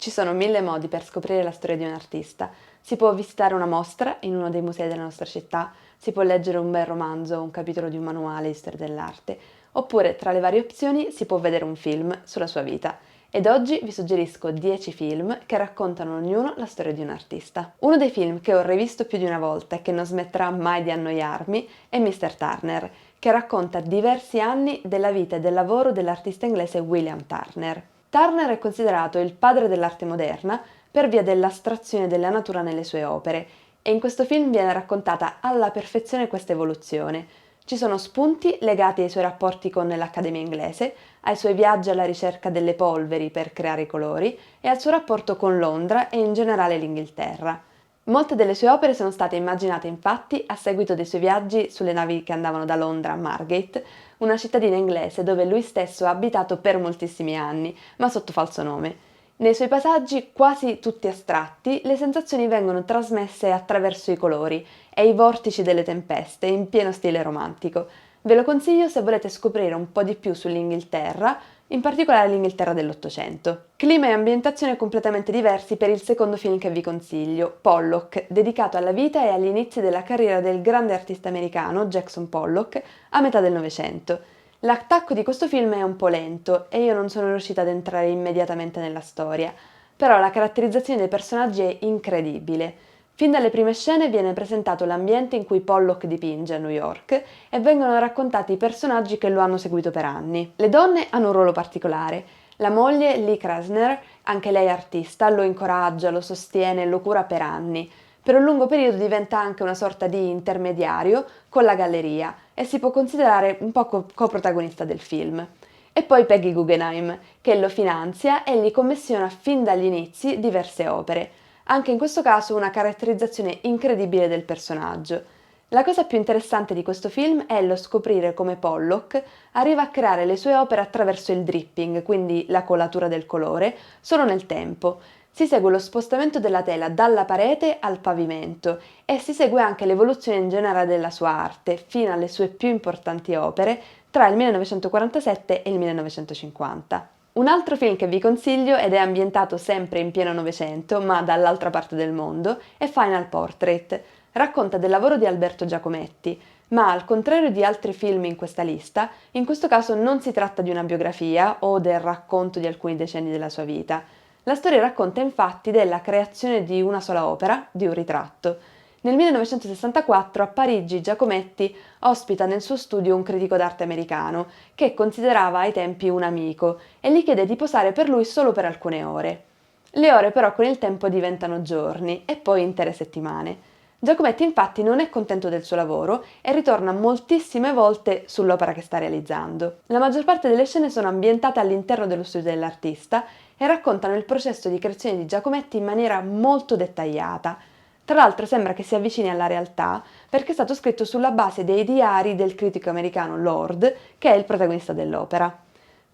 Ci sono mille modi per scoprire la storia di un artista. Si può visitare una mostra in uno dei musei della nostra città, si può leggere un bel romanzo o un capitolo di un manuale di storia dell'arte, oppure tra le varie opzioni si può vedere un film sulla sua vita. Ed oggi vi suggerisco 10 film che raccontano ognuno la storia di un artista. Uno dei film che ho rivisto più di una volta e che non smetterà mai di annoiarmi è Mr. Turner, che racconta diversi anni della vita e del lavoro dell'artista inglese William Turner. Turner è considerato il padre dell'arte moderna per via dell'astrazione della natura nelle sue opere e in questo film viene raccontata alla perfezione questa evoluzione. Ci sono spunti legati ai suoi rapporti con l'Accademia inglese, ai suoi viaggi alla ricerca delle polveri per creare i colori e al suo rapporto con Londra e in generale l'Inghilterra. Molte delle sue opere sono state immaginate infatti a seguito dei suoi viaggi sulle navi che andavano da Londra a Margate, una cittadina inglese dove lui stesso ha abitato per moltissimi anni, ma sotto falso nome. Nei suoi paesaggi, quasi tutti astratti, le sensazioni vengono trasmesse attraverso i colori e i vortici delle tempeste, in pieno stile romantico. Ve lo consiglio se volete scoprire un po' di più sull'Inghilterra, in particolare l'Inghilterra dell'Ottocento. Clima e ambientazione completamente diversi per il secondo film che vi consiglio, Pollock, dedicato alla vita e agli inizi della carriera del grande artista americano Jackson Pollock a metà del Novecento. L'attacco di questo film è un po' lento e io non sono riuscita ad entrare immediatamente nella storia, però la caratterizzazione dei personaggi è incredibile. Fin dalle prime scene viene presentato l'ambiente in cui Pollock dipinge a New York e vengono raccontati i personaggi che lo hanno seguito per anni. Le donne hanno un ruolo particolare. La moglie, Lee Krasner, anche lei artista, lo incoraggia, lo sostiene e lo cura per anni. Per un lungo periodo diventa anche una sorta di intermediario con la galleria e si può considerare un po' coprotagonista del film. E poi Peggy Guggenheim, che lo finanzia e gli commissiona fin dagli inizi diverse opere. Anche in questo caso una caratterizzazione incredibile del personaggio. La cosa più interessante di questo film è lo scoprire come Pollock arriva a creare le sue opere attraverso il dripping, quindi la colatura del colore, solo nel tempo. Si segue lo spostamento della tela dalla parete al pavimento e si segue anche l'evoluzione in generale della sua arte, fino alle sue più importanti opere tra il 1947 e il 1950. Un altro film che vi consiglio, ed è ambientato sempre in pieno Novecento, ma dall'altra parte del mondo, è Final Portrait. Racconta del lavoro di Alberto Giacometti, ma al contrario di altri film in questa lista, in questo caso non si tratta di una biografia o del racconto di alcuni decenni della sua vita. La storia racconta infatti della creazione di una sola opera, di un ritratto. Nel 1964 a Parigi Giacometti ospita nel suo studio un critico d'arte americano che considerava ai tempi un amico e gli chiede di posare per lui solo per alcune ore. Le ore però con il tempo diventano giorni e poi intere settimane. Giacometti infatti non è contento del suo lavoro e ritorna moltissime volte sull'opera che sta realizzando. La maggior parte delle scene sono ambientate all'interno dello studio dell'artista e raccontano il processo di creazione di Giacometti in maniera molto dettagliata. Tra l'altro sembra che si avvicini alla realtà perché è stato scritto sulla base dei diari del critico americano Lord, che è il protagonista dell'opera.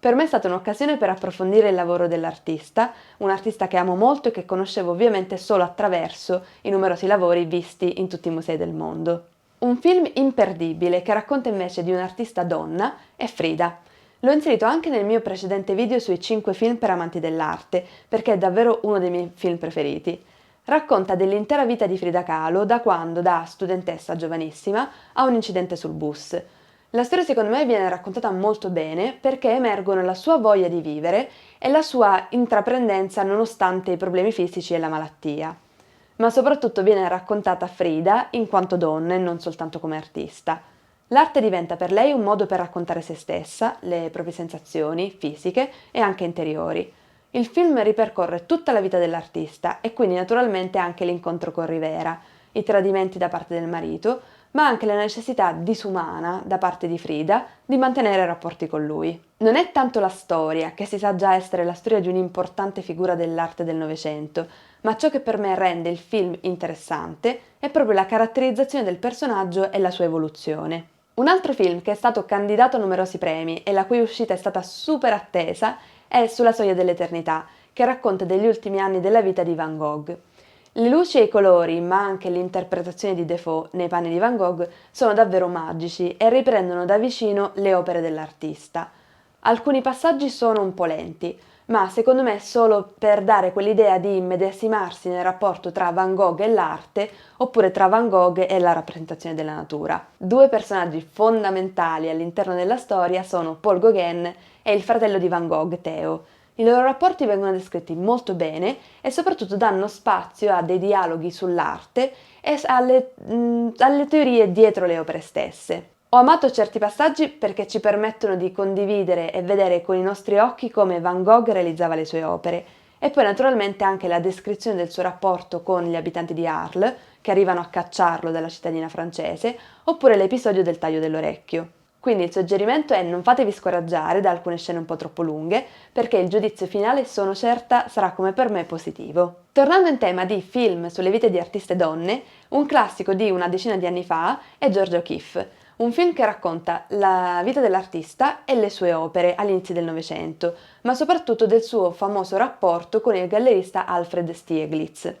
Per me è stata un'occasione per approfondire il lavoro dell'artista, un artista che amo molto e che conoscevo ovviamente solo attraverso i numerosi lavori visti in tutti i musei del mondo. Un film imperdibile che racconta invece di un'artista donna è Frida. L'ho inserito anche nel mio precedente video sui 5 film per amanti dell'arte, perché è davvero uno dei miei film preferiti. Racconta dell'intera vita di Frida Kahlo da quando, da studentessa giovanissima, ha un incidente sul bus. La storia secondo me viene raccontata molto bene perché emergono la sua voglia di vivere e la sua intraprendenza nonostante i problemi fisici e la malattia. Ma soprattutto viene raccontata Frida in quanto donna e non soltanto come artista. L'arte diventa per lei un modo per raccontare se stessa, le proprie sensazioni fisiche e anche interiori. Il film ripercorre tutta la vita dell'artista e quindi naturalmente anche l'incontro con Rivera, i tradimenti da parte del marito, ma anche la necessità disumana da parte di Frida di mantenere rapporti con lui. Non è tanto la storia, che si sa già essere la storia di un'importante figura dell'arte del Novecento, ma ciò che per me rende il film interessante è proprio la caratterizzazione del personaggio e la sua evoluzione. Un altro film che è stato candidato a numerosi premi e la cui uscita è stata super attesa è Sulla soglia dell'eternità, che racconta degli ultimi anni della vita di Van Gogh. Le luci e i colori, ma anche l'interpretazione di Defoe nei panni di Van Gogh sono davvero magici e riprendono da vicino le opere dell'artista. Alcuni passaggi sono un po' lenti, ma secondo me solo per dare quell'idea di immedesimarsi nel rapporto tra Van Gogh e l'arte, oppure tra Van Gogh e la rappresentazione della natura. Due personaggi fondamentali all'interno della storia sono Paul Gauguin e il fratello di Van Gogh, Theo. I loro rapporti vengono descritti molto bene e soprattutto danno spazio a dei dialoghi sull'arte e alle teorie dietro le opere stesse. Ho amato certi passaggi perché ci permettono di condividere e vedere con i nostri occhi come Van Gogh realizzava le sue opere e poi naturalmente anche la descrizione del suo rapporto con gli abitanti di Arles che arrivano a cacciarlo dalla cittadina francese, oppure l'episodio del taglio dell'orecchio. Quindi il suggerimento è: non fatevi scoraggiare da alcune scene un po' troppo lunghe, perché il giudizio finale, sono certa, sarà come per me positivo. Tornando in tema di film sulle vite di artiste donne, un classico di una decina di anni fa è Georgia O'Keeffe, un film che racconta la vita dell'artista e le sue opere all'inizio del Novecento, ma soprattutto del suo famoso rapporto con il gallerista Alfred Stieglitz.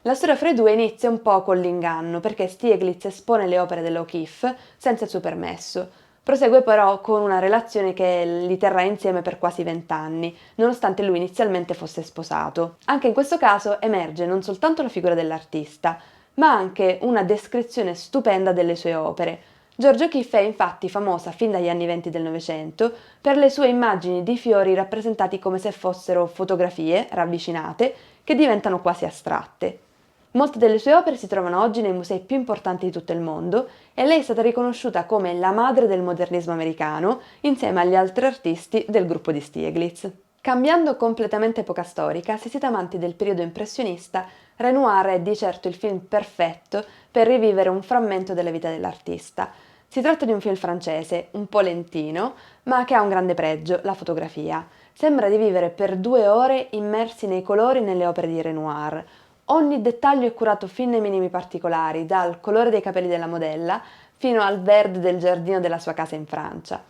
La storia fra i due inizia un po' con l'inganno, perché Stieglitz espone le opere dell'O'Keeffe senza il suo permesso. Prosegue però con una relazione che li terrà insieme per quasi 20 anni, nonostante lui inizialmente fosse sposato. Anche in questo caso emerge non soltanto la figura dell'artista, ma anche una descrizione stupenda delle sue opere. Georgia O'Keeffe è infatti famosa fin dagli anni 20 del Novecento per le sue immagini di fiori rappresentati come se fossero fotografie ravvicinate che diventano quasi astratte. Molte delle sue opere si trovano oggi nei musei più importanti di tutto il mondo e lei è stata riconosciuta come la madre del modernismo americano insieme agli altri artisti del gruppo di Stieglitz. Cambiando completamente epoca storica, se siete amanti del periodo impressionista, Renoir è di certo il film perfetto per rivivere un frammento della vita dell'artista. Si tratta di un film francese, un po' lentino, ma che ha un grande pregio, la fotografia. Sembra di vivere per 2 ore immersi nei colori nelle opere di Renoir. Ogni dettaglio è curato fin nei minimi particolari, dal colore dei capelli della modella fino al verde del giardino della sua casa in Francia.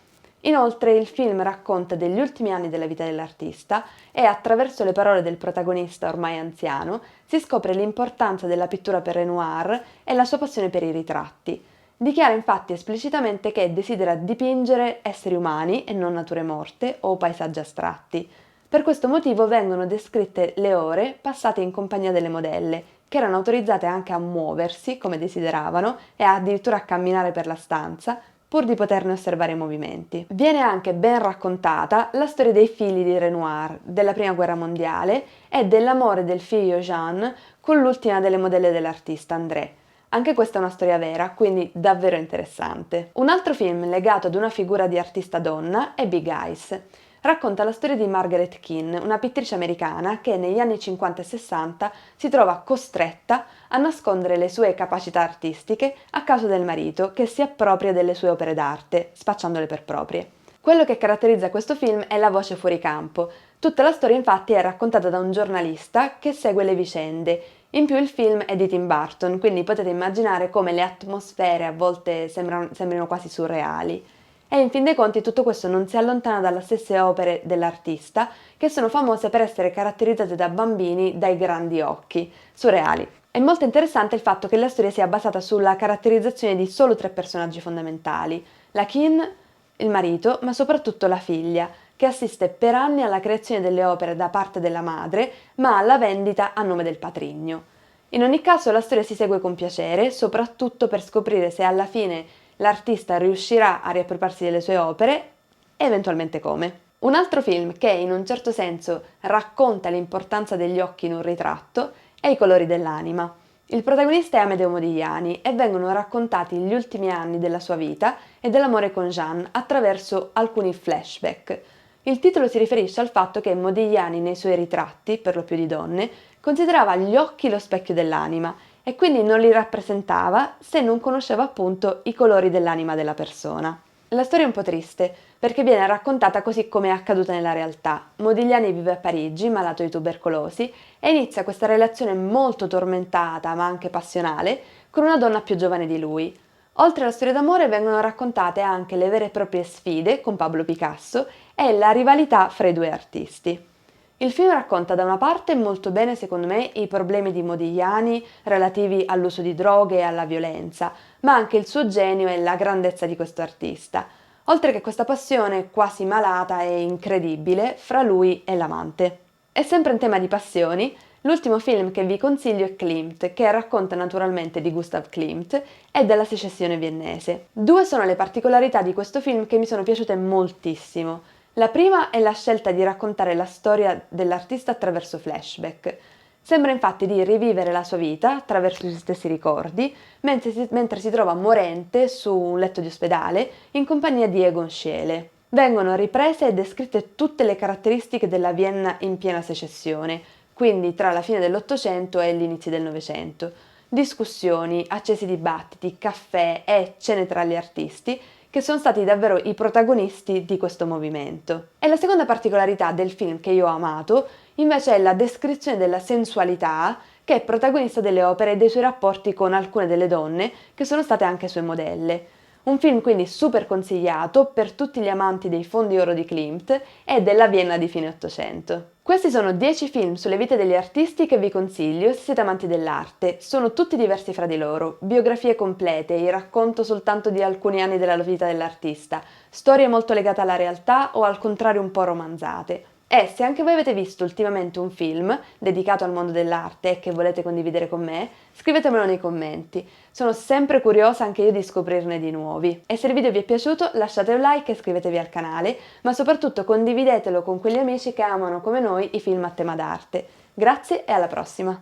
Inoltre il film racconta degli ultimi anni della vita dell'artista e attraverso le parole del protagonista ormai anziano si scopre l'importanza della pittura per Renoir e la sua passione per i ritratti. Dichiara infatti esplicitamente che desidera dipingere esseri umani e non nature morte o paesaggi astratti. Per questo motivo vengono descritte le ore passate in compagnia delle modelle, che erano autorizzate anche a muoversi come desideravano e addirittura a camminare per la stanza, pur di poterne osservare i movimenti. Viene anche ben raccontata la storia dei figli di Renoir, della Prima Guerra Mondiale e dell'amore del figlio Jean con l'ultima delle modelle dell'artista, André. Anche questa è una storia vera, quindi davvero interessante. Un altro film legato ad una figura di artista donna è Big Eyes. Racconta la storia di Margaret Keane, una pittrice americana che negli anni 50 e 60 si trova costretta a nascondere le sue capacità artistiche a causa del marito che si appropria delle sue opere d'arte, spacciandole per proprie. Quello che caratterizza questo film è la voce fuori campo. Tutta la storia infatti è raccontata da un giornalista che segue le vicende. In più il film è di Tim Burton, quindi potete immaginare come le atmosfere a volte sembrino quasi surreali. E in fin dei conti tutto questo non si allontana dalle stesse opere dell'artista, che sono famose per essere caratterizzate da bambini dai grandi occhi, surreali. È molto interessante il fatto che la storia sia basata sulla caratterizzazione di solo 3 personaggi fondamentali: la Keane, il marito, ma soprattutto la figlia, che assiste per anni alla creazione delle opere da parte della madre, ma alla vendita a nome del patrigno. In ogni caso la storia si segue con piacere, soprattutto per scoprire se alla fine l'artista riuscirà a riappropriarsi delle sue opere e eventualmente come. Un altro film che in un certo senso racconta l'importanza degli occhi in un ritratto è I colori dell'anima. Il protagonista è Amedeo Modigliani e vengono raccontati gli ultimi anni della sua vita e dell'amore con Jeanne attraverso alcuni flashback. Il titolo si riferisce al fatto che Modigliani nei suoi ritratti, per lo più di donne, considerava gli occhi lo specchio dell'anima e quindi non li rappresentava se non conosceva appunto i colori dell'anima della persona. La storia è un po' triste, perché viene raccontata così come è accaduta nella realtà. Modigliani vive a Parigi, malato di tubercolosi, e inizia questa relazione molto tormentata, ma anche passionale, con una donna più giovane di lui. Oltre alla storia d'amore vengono raccontate anche le vere e proprie sfide con Pablo Picasso e la rivalità fra i due artisti. Il film racconta da una parte molto bene, secondo me, i problemi di Modigliani relativi all'uso di droghe e alla violenza, ma anche il suo genio e la grandezza di questo artista. oltre che questa passione quasi malata e incredibile fra lui e l'amante. E sempre in tema di passioni, l'ultimo film che vi consiglio è Klimt, che racconta naturalmente di Gustav Klimt e della secessione viennese. Due sono le particolarità di questo film che mi sono piaciute moltissimo. La prima è la scelta di raccontare la storia dell'artista attraverso flashback. Sembra infatti di rivivere la sua vita attraverso gli stessi ricordi, mentre si trova morente su un letto di ospedale in compagnia di Egon Schiele. Vengono riprese e descritte tutte le caratteristiche della Vienna in piena secessione, quindi tra la fine dell'Ottocento e gli inizi del Novecento. Discussioni, accesi dibattiti, caffè e cene tra gli artisti che sono stati davvero i protagonisti di questo movimento. E la seconda particolarità del film che io ho amato invece è la descrizione della sensualità che è protagonista delle opere e dei suoi rapporti con alcune delle donne che sono state anche sue modelle. Un film quindi super consigliato per tutti gli amanti dei fondi oro di Klimt e della Vienna di fine Ottocento. Questi sono 10 film sulle vite degli artisti che vi consiglio se siete amanti dell'arte. Sono tutti diversi fra di loro, biografie complete, il racconto soltanto di alcuni anni della vita dell'artista, storie molto legate alla realtà o al contrario un po' romanzate. E se anche voi avete visto ultimamente un film dedicato al mondo dell'arte e che volete condividere con me, scrivetemelo nei commenti. Sono sempre curiosa anche io di scoprirne di nuovi. E se il video vi è piaciuto lasciate un like e iscrivetevi al canale, ma soprattutto condividetelo con quegli amici che amano come noi i film a tema d'arte. Grazie e alla prossima!